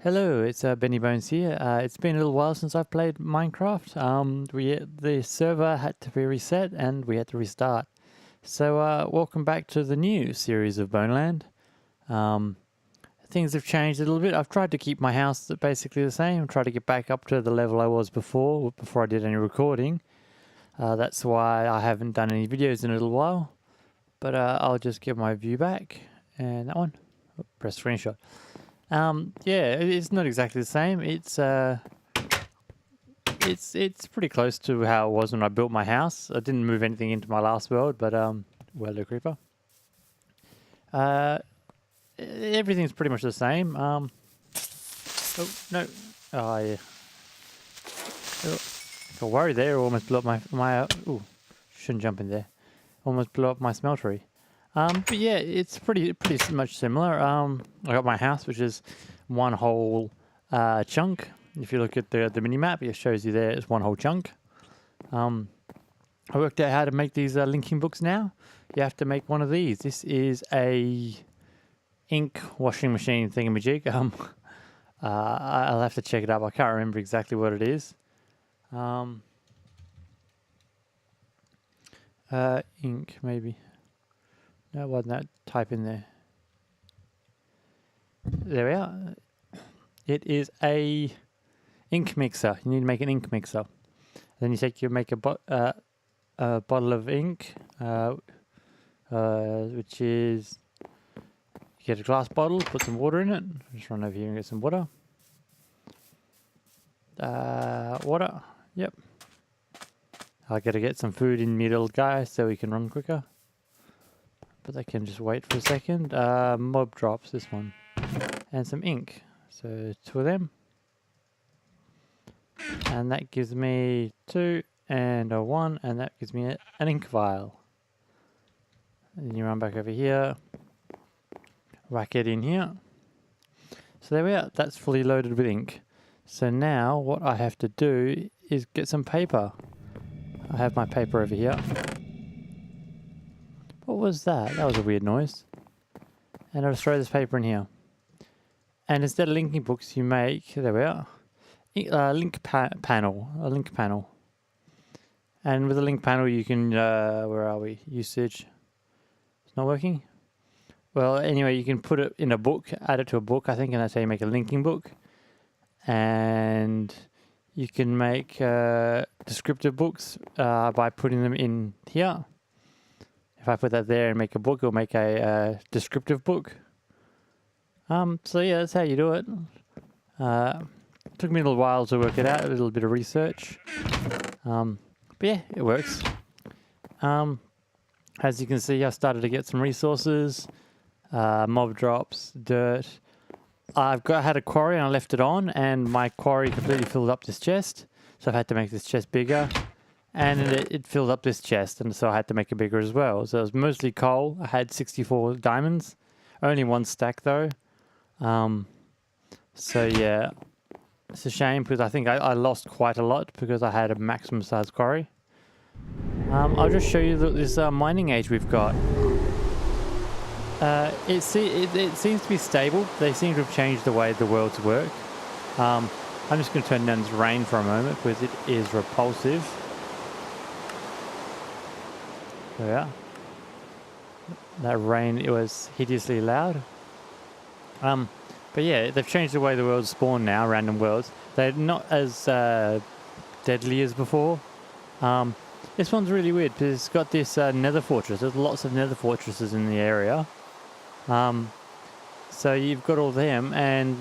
Hello, it's Benny Bones here. It's been a little while since I've played Minecraft. The server had to be reset and we had to restart. So welcome back to the new series of Boneland. Things have changed a little bit. I've tried to keep my house basically the same. Tried to get back up to the level I was before I did any recording. That's why I haven't done any videos in a little while. But I'll just get my view back. And that one. Press screenshot. Yeah, it's not exactly the same. It's pretty close to how it was when I built my house. I didn't move anything into my last world, but well, creeper. Everything's pretty much the same. Oh no! Oh yeah. Oh, got worried there. Almost blew up my. Ooh, shouldn't jump in there. Almost blew up my smeltery. But yeah, it's pretty much similar. I got my house, which is one whole chunk. If you look at the mini map, it shows you there it's one whole chunk. I worked out how to make these linking books now. You have to make one of these. This is a ink washing machine thingamajig. I'll have to check it up. I can't remember exactly what it is. Ink maybe. No, wasn't that? Type in there. There we are. It is a ink mixer. You need to make an ink mixer. Then you make a bottle of ink, which is you get a glass bottle, put some water in it. Just run over here and get some water. Water. Yep. I gotta get some food in me, little guy, so we can run quicker. But they can just wait for a second. Mob drops, this one. And some ink. So 2 of them. And that gives me 2 and a 1. And that gives me an ink vial. And then you run back over here. Whack it in here. So there we are. That's fully loaded with ink. So now what I have to do is get some paper. I have my paper over here. What was that? That was a weird noise. And I'll throw this paper in here. And instead of linking books, you make, there we are, a link panel. And with a link panel, you can, where are we? Usage. It's not working? Well, anyway, you can put it in a book, add it to a book, I think, and that's how you make a linking book. And you can make descriptive books by putting them in here. If I put that there and make a book, it'll make a descriptive book. So yeah, that's how you do it. Took me a little while to work it out, a little bit of research. But yeah, it works. As you can see, I started to get some resources, mob drops, dirt. I had a quarry and I left it on, and my quarry completely filled up this chest. So I've had to make this chest bigger. And it filled up this chest, and so I had to make it bigger as well. So it was mostly coal. I had 64 diamonds. Only 1 stack, though. So, yeah. It's a shame, because I think I lost quite a lot, because I had a maximum size quarry. I'll just show you this mining age we've got. It seems to be stable. They seem to have changed the way the worlds work. I'm just going to turn down this rain for a moment, because it is repulsive. So yeah, that rain, it was hideously loud. But yeah, they've changed the way the worlds spawn now, random worlds. They're not as deadly as before. This one's really weird because it's got this nether fortress. There's lots of nether fortresses in the area. So you've got all them and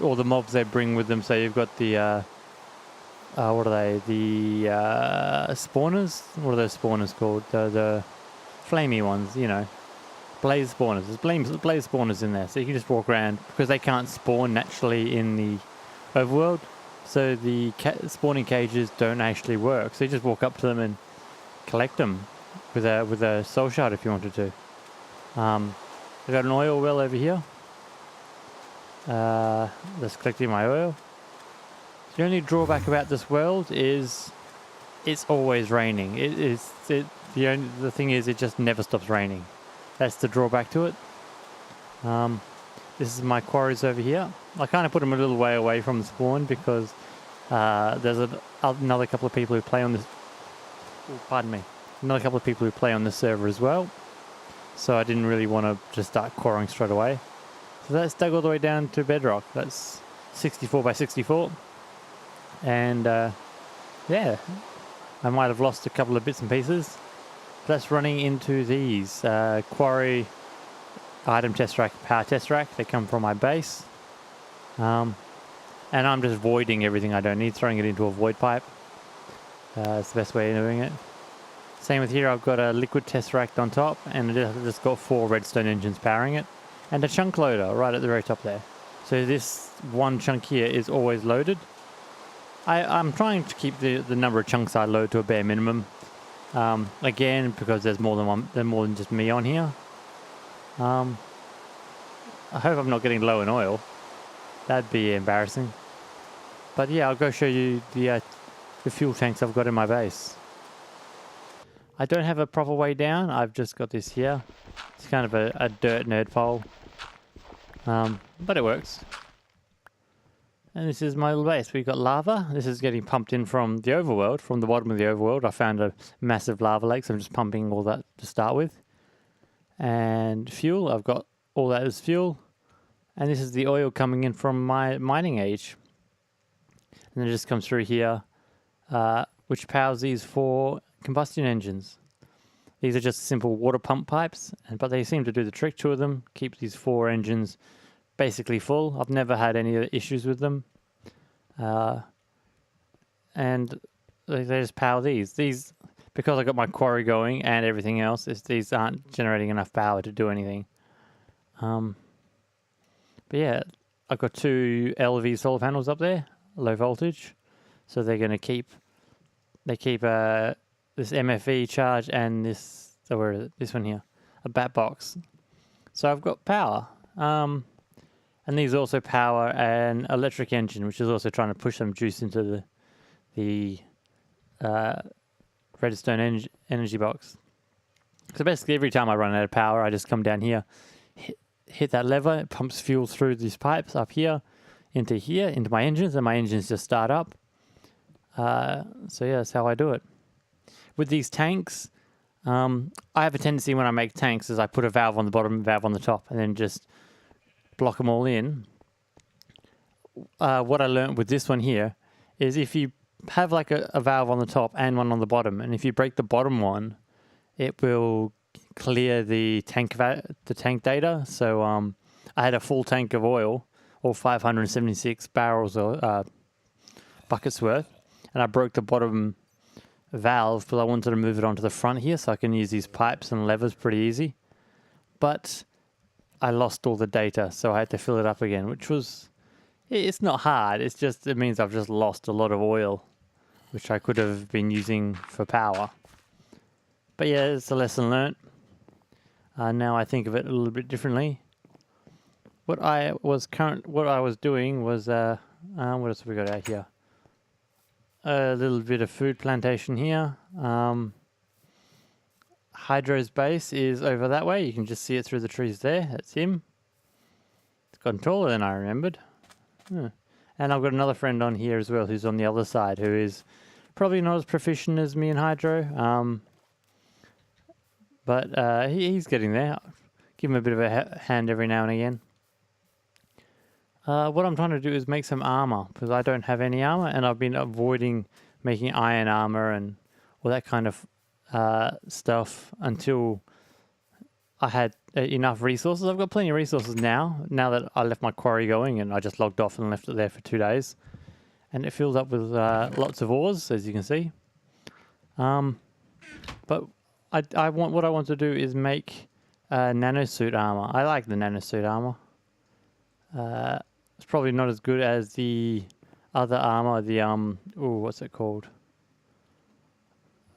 all the mobs they bring with them. So you've got the what are they? The spawners? What are those spawners called? The flamey ones, you know. Blaze spawners. There's blaze spawners in there. So you can just walk around because they can't spawn naturally in the overworld. So the spawning cages don't actually work. So you just walk up to them and collect them with a soul shard if you wanted to. I've got an oil well over here. Just collecting my oil. The only drawback about this world is it's always raining. The thing is it just never stops raining. That's the drawback to it. This is my quarries over here. I kind of put them a little way away from the spawn because there's another couple of people who play on this. Oh, pardon me. Another couple of people who play on this server as well. So I didn't really want to just start quarrying straight away. So that's dug all the way down to bedrock. That's 64 by 64. And yeah, I might have lost a couple of bits and pieces. That's running into these quarry item test rack, power test rack. They come from my base. And I'm just voiding everything I don't need, throwing it into a void pipe. It's the best way of doing it. Same with here, I've got a liquid test rack on top, and I've just got 4 redstone engines powering it, and a chunk loader right at the very top there. So this one chunk here is always loaded. I'm trying to keep the number of chunks I load to a bare minimum. Again, because there's more than just me on here. I hope I'm not getting low in oil. That'd be embarrassing. But yeah, I'll go show you the fuel tanks I've got in my base. I don't have a proper way down. I've just got this here. It's kind of a dirt nerd pole. But it works. And this is my little base. We've got lava. This is getting pumped in from the overworld. From the bottom of the overworld, I found a massive lava lake, so I'm just pumping all that to start with. And fuel, I've got all that as fuel. And this is the oil coming in from my mining age. And then it just comes through here, which powers these 4 combustion engines. These are just simple water pump pipes, but they seem to do the trick. 2 of them keep these 4 engines basically full. I've never had any issues with them. And they just power these. These, because I got my quarry going and everything else, these aren't generating enough power to do anything. But yeah, I've got 2 LV solar panels up there, low voltage. So they're going to keep this MFE charge and this one here, a bat box. So I've got power. And these also power an electric engine, which is also trying to push some juice into the redstone energy box. So basically every time I run out of power, I just come down here, hit that lever, it pumps fuel through these pipes up here, into my engines, and my engines just start up. So yeah, that's how I do it. With these tanks, I have a tendency when I make tanks is I put a valve on the bottom, valve on the top, and then just block them all in. What I learned with this one here is if you have like a valve on the top and one on the bottom, and if you break the bottom one, it will clear the tank data. So I had a full tank of oil, or 576 barrels or buckets worth, and I broke the bottom valve because I wanted to move it onto the front here so I can use these pipes and levers pretty easy. But I lost all the data, so I had to fill it up again, which was, it's not hard, it means I've just lost a lot of oil, which I could have been using for power. But yeah, it's a lesson learnt. Now I think of it a little bit differently. What I was doing was, what else have we got out here? A little bit of food plantation here. Hydro's base is over that way. You can just see it through the trees there. That's him. It's gotten taller than I remembered. And I've got another friend on here as well who's on the other side, who is probably not as proficient as me and Hydro. But he's getting there. Give him a bit of a hand every now and again. What I'm trying to do is make some armor, because I don't have any armor, and I've been avoiding making iron armor and all that kind of stuff until I had enough resources. I've got plenty of resources now that I left my quarry going, and I just logged off and left it there for 2 days. And it filled up with lots of ores, as you can see. But what I want to do is make nanosuit armor. I like the nanosuit armor. It's probably not as good as the other armor, what's it called?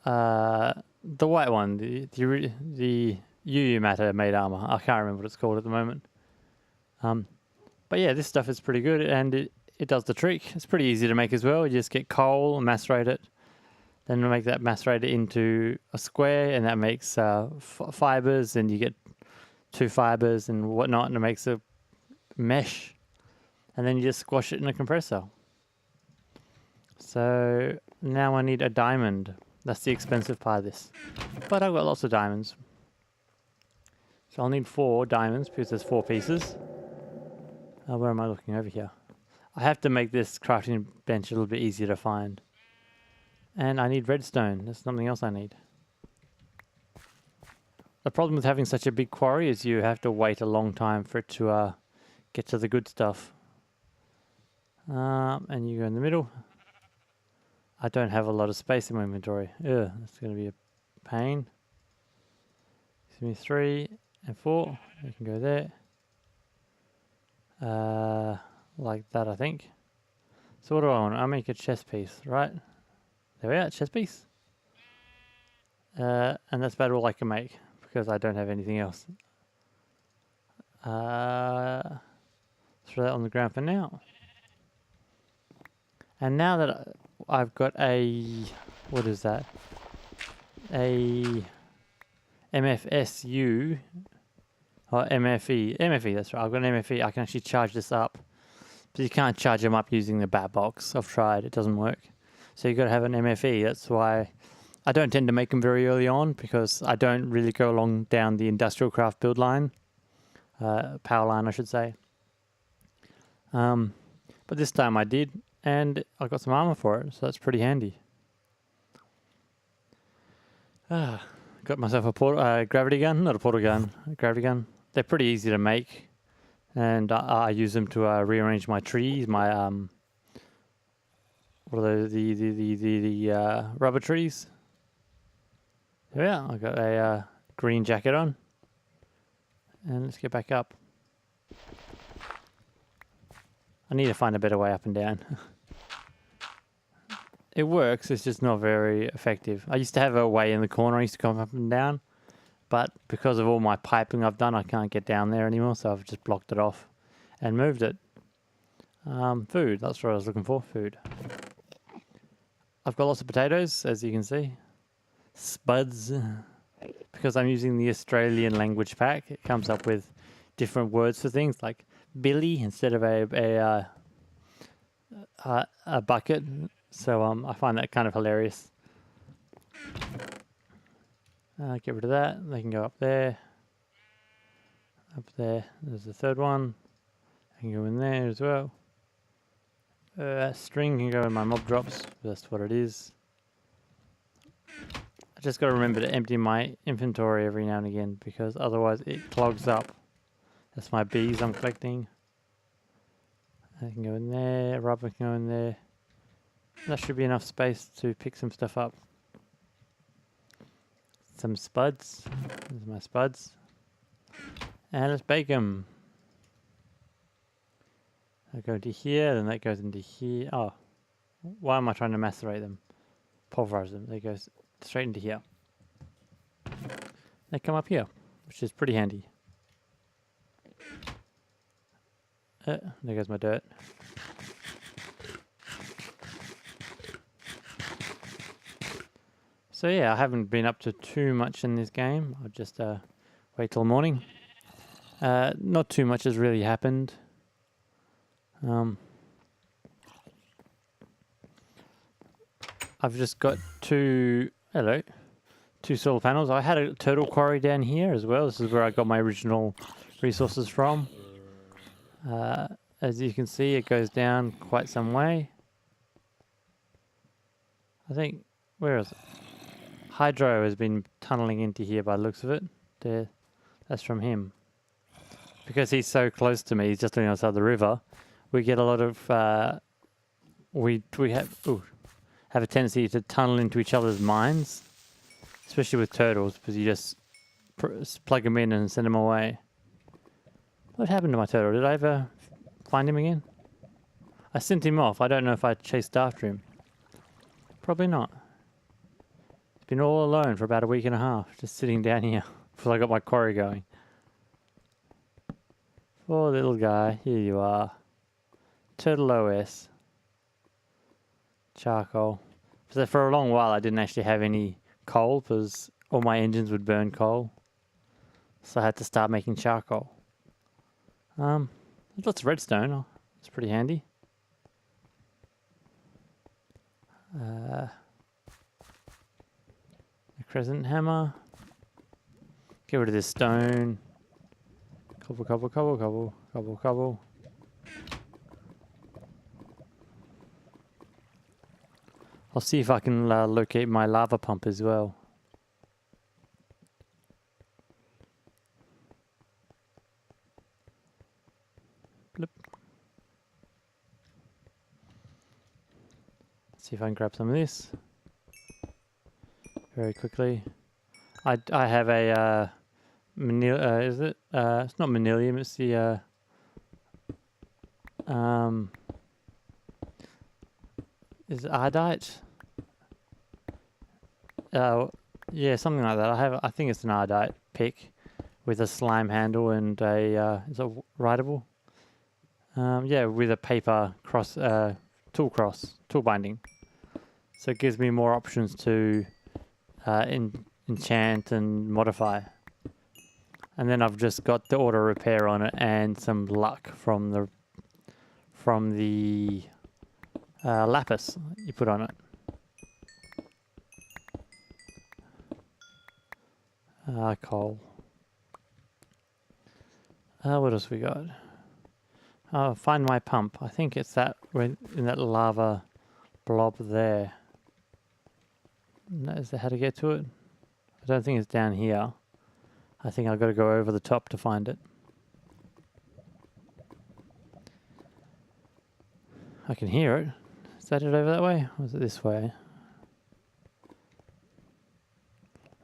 The white one, the UU matter made armor. I can't remember what it's called at the moment. But yeah, this stuff is pretty good, and it does the trick. It's pretty easy to make as well. You just get coal, macerate it, then make that macerator into a square, and that makes fibers, and you get 2 fibers and whatnot, and it makes a mesh, and then you just squash it in a compressor. So now I need a diamond. That's the expensive part of this. But I've got lots of diamonds. So I'll need 4 diamonds because there's 4 pieces. Where am I looking? Over here. I have to make this crafting bench a little bit easier to find. And I need redstone. There's something else I need. The problem with having such a big quarry is you have to wait a long time for it to get to the good stuff. And you go in the middle. I don't have a lot of space in my inventory. Ugh, that's going to be a pain. Give me 3 and 4. You can go there. Like that, I think. So what do I want? I make a chest piece, right? There we are, chest piece. And that's about all I can make because I don't have anything else. Throw that on the ground for now. And now that I've got a, what is that? A MFSU or MFE. MFE, that's right. I've got an MFE. I can actually charge this up. But you can't charge them up using the bat box. I've tried. It doesn't work. So you've got to have an MFE. That's why I don't tend to make them very early on because I don't really go along down the industrial craft build line. Power line, I should say. But this time I did. And I got some armor for it, so that's pretty handy. Got myself a gravity gun, not a portal gun, a gravity gun. They're pretty easy to make, and I use them to rearrange my trees, my what are those? The rubber trees. Yeah, I got a green jacket on, and let's get back up. I need to find a better way up and down. It works, it's just not very effective. I used to have a way in the corner I used to come up and down, but because of all my piping I've done, I can't get down there anymore, so I've just blocked it off and moved it. Food, that's what I was looking for, food. I've got lots of potatoes, as you can see. Spuds. Because I'm using the Australian language pack, it comes up with different words for things, like billy instead of a bucket. So I find that kind of hilarious. Get rid of that. They can go up there. Up there. There's the third one. I can go in there as well. String can go in my mob drops. That's what it is. I just got to remember to empty my inventory every now and again because otherwise it clogs up. That's my bees I'm collecting. I can go in there. Rubber can go in there. That should be enough space to pick some stuff up. Some spuds. There's my spuds. And let's bake them. I go into here, then that goes into here. Oh, why am I trying to macerate them? Pulverize them. They go straight into here. They come up here, which is pretty handy. There goes my dirt. So yeah, I haven't been up to too much in this game. I'll just wait till morning. Not too much has really happened. I've just got two solar panels. I had a turtle quarry down here as well. This is where I got my original resources from. As you can see, it goes down quite some way. I think, where is it? Hydro has been tunneling into here by the looks of it. There, that's from him. Because he's so close to me, he's just on the other side of the river. We get a lot of we have a tendency to tunnel into each other's mines, especially with turtles, because you just plug them in and send them away. What happened to my turtle? Did I ever find him again? I sent him off. I don't know if I chased after him. Probably not. He's been all alone for about a week and a half, just sitting down here before I got my quarry going. Poor little guy. Here you are. Turtle OS. Charcoal. So for a long while I didn't actually have any coal because all my engines would burn coal. So I had to start making charcoal. There's lots of redstone. Oh, it's pretty handy. A crescent hammer. Get rid of this stone. Cobble, cobble, cobble, cobble, cobble, cobble. I'll see if I can locate my lava pump as well. Blip. See if I can grab some of this very quickly. I have a is it? It's not manilium. It's the is it ardite? Yeah, something like that. I think it's an ardite pick with a slime handle and a is it writable? Yeah, with a paper tool binding. So it gives me more options to enchant and modify. And then I've just got the auto repair on it and some luck from the lapis you put on it. Coal. What else we got? Find my pump. I think it's that in that lava blob there. Is that how to get to it? I don't think it's down here. I think I've got to go over the top to find it. I can hear it. Is that it over that way? Or is it this way?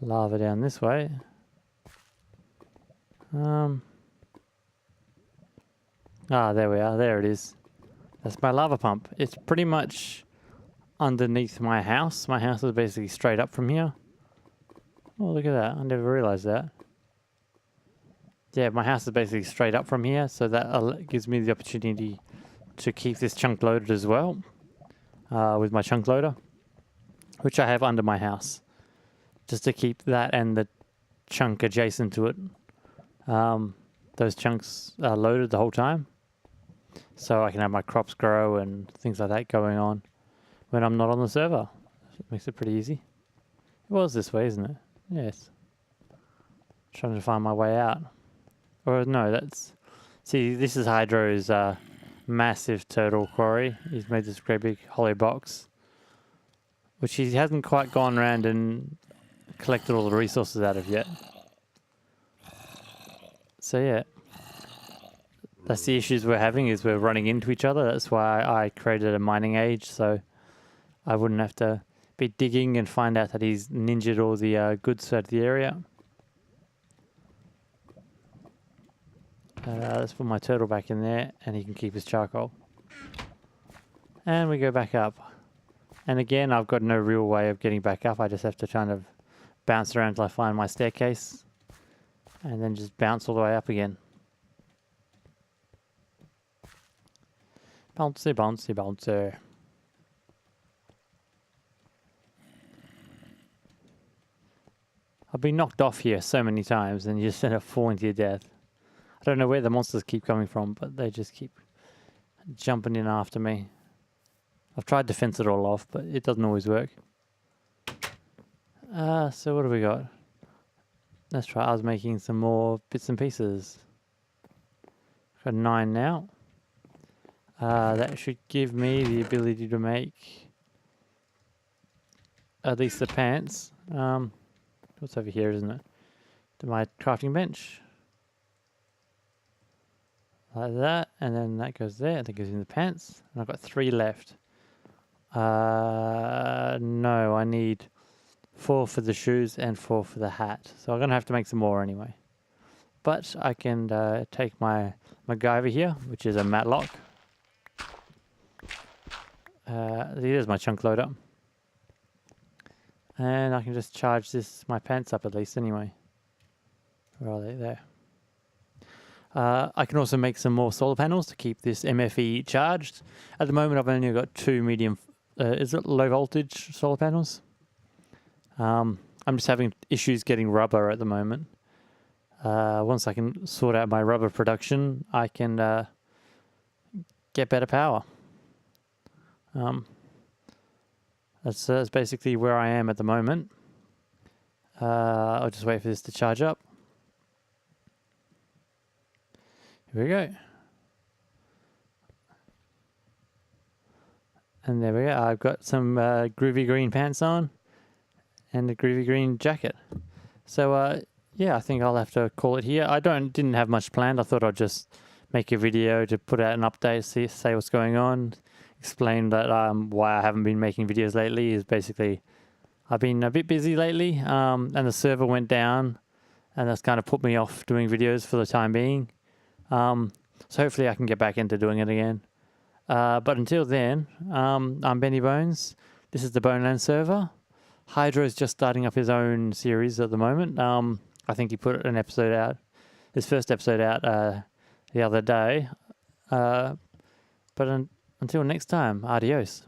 Lava down this way. There we are. There it is. That's my lava pump. It's pretty much underneath my house. My house is basically straight up from here. Oh, look at that. I never realized that. Yeah, my house is basically straight up from here, so that gives me the opportunity to keep this chunk loaded as well with my chunk loader, which I have under my house, just to keep that and the chunk adjacent to it. Those chunks are loaded the whole time, so I can have my crops grow and things like that going on when I'm not on the server. It makes it pretty easy. It was this way, isn't it? Yes. Trying to find my way out. Or no, that's... See, this is Hydro's massive turtle quarry. He's made this great big hollow box, which he hasn't quite gone around and collected all the resources out of yet. So yeah, that's the issues we're having, is we're running into each other. That's why I created a mining age, so I wouldn't have to be digging and find out that he's ninja'd all the goods out of the area. Let's put my turtle back in there, and he can keep his charcoal. And we go back up. And again, I've got no real way of getting back up. I just have to kind of bounce around until I find my staircase, and then just bounce all the way up again. Bouncy, bouncy, bouncy. I've been knocked off here so many times, and you just end up falling to your death. I don't know where the monsters keep coming from, but they just keep jumping in after me. I've tried to fence it all off, but it doesn't always work. So what do we got? Let's try. I was making some more bits and pieces. Got 9 now. That should give me the ability to make at least the pants. What's over here, isn't it? To my crafting bench. Like that, and then that goes there, and that goes in the pants. And I've got 3 left. No, I need 4 for the shoes and 4 for the hat. So I'm going to have to make some more anyway. But I can take my MacGyver here, which is a matlock. Here's my chunk loader. And I can just charge my pants up at least anyway. Where are they? There. I can also make some more solar panels to keep this MFE charged. At the moment, I've only got 2 medium, low voltage solar panels. I'm just having issues getting rubber at the moment. Once I can sort out my rubber production, I can get better power. That's basically where I am at the moment. I'll just wait for this to charge up. Here we go. And there we go. I've got some groovy green pants on and a groovy green jacket. So yeah, I think I'll have to call it here. I didn't have much planned. I thought I'd just make a video to put out an update, say what's going on, explain that why I haven't been making videos lately is basically I've been a bit busy lately, and the server went down, and that's kind of put me off doing videos for the time being. So hopefully I can get back into doing it again. But until then, I'm Benny Bones. This is the Boneland server. Hydro's just starting up his own series at the moment. I think he put an episode out, his first episode out the other day. But until next time, adios.